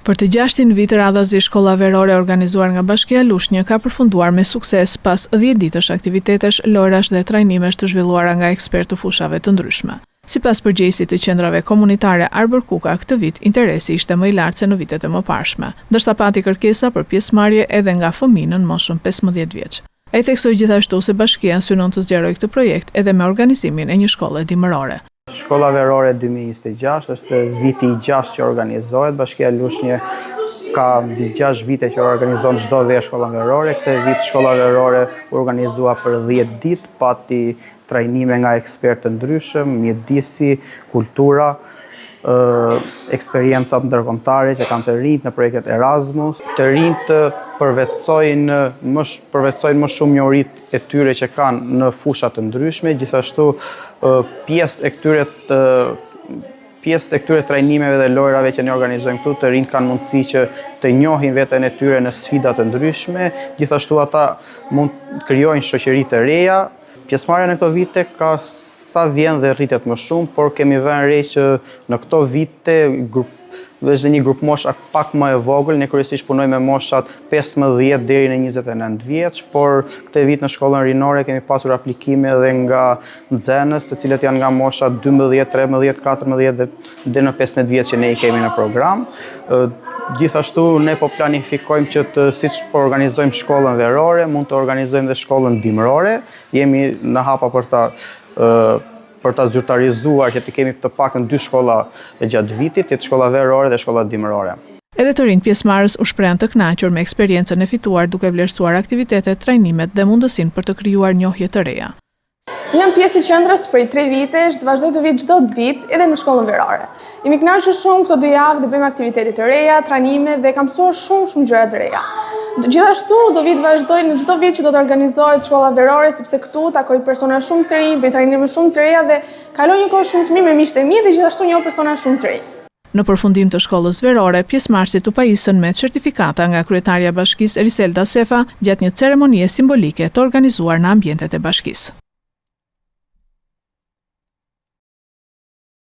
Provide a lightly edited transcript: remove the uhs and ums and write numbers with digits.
Për të 6 vit radhazi shkolla verore organizuar nga Bashkia Lushnjë ka përfunduar me sukses pas 10 ditësh aktivitetesh, lojrash dhe trajnimesh të zhvilluara nga ekspertë të fushave të ndryshme. Sipas përgjegjësit të qendrave komunitare Arbër Kuka, këtë vit interesi ishte më i lartë se në vitet e mëparshme, ndërsa pati kërkesa për pjesëmarrje edhe nga fëmijë në moshën 15 vjeç. Ai theksoi gjithashtu se Bashkia synon të zgjerojë këtë projekt edhe me organizimin e një shkolle dimërore. Shkolla verore 2026 është viti i 6 që organizohet. Bashkia Lushnjë ka mbi 6 vite që organizon çdo vit shkolla verore. Këtë vit shkolla verore organizua për 10 ditë, pati trajnime nga ekspertë të ndryshëm, mjedisi, kultura, eksperiencat ndërkombëtare që kanë të rinjt në projektet Erasmus. Të rinjt përvetsojnë më shumë njohuritë e tyre që kanë në fusha të ndryshme, gjithashtu pjesë e këtyre trajnimeve dhe lojrave që ne organizojmë këtu, të rinjt kanë mundësi që të njohin veten e tyre në sfida të ndryshme, gjithashtu ata mund të krijojnë shoqëri të reja. Pjesëmarrja në këto vite ka sa vjen dhe rritet më shumë, por kemi vënë re që në këto vite është një grup mosh pak më e vogël, ne kryesisht punojmë me moshat 15 deri në 29 vjeç, por këtë vit në shkollën rinore kemi pasur aplikime edhe nga nxënës, të cilët janë nga mosha 12, 13, 14 dhe në 15 vjeç që ne i kemi në program. Gjithashtu ne po planifikojmë që siç po organizojmë shkollën verore, mund të organizojmë dhe shkollën dimërore. Jemi në hapa për ta zyrtarizuar që të kemi të paktën 2 shkolla gjatë vitit, shkolla verore dhe shkolla dimërore. Edhe të rinj pjesëmarrës u shprehen të kënaqur me eksperiencën e fituar duke vlerësuar aktivitetet, trajnimet dhe mundësinë për të krijuar njohje të reja. Jam pjesë e qendrës prej 3 vitesh, të vazhdoj të vi çdo vit edhe në shkollën verore. Jemi kënaqur shumë këto 2 javë dhe bëjmë aktivitete të reja, trajnime dhe kam mësuar shumë gjëra të reja. Gjithashtu do vi të vazhdoj në çdo vit që do të organizohet shkolla verore, sepse këtu takoj persona shumë të rinj, bëj trajnime shumë të reja dhe kaloj një kohë shumë të mirë me miqtë e mi dhe gjithashtu njoh persona shumë të rinj. Në përfundim të shkollës verore, pjesëmarrësit u pajisën me certifikata nga kryetarja e bashkisë Riselda Sefa gjatë një ceremonie simbolike të organizuar në ambientet e bashkisë.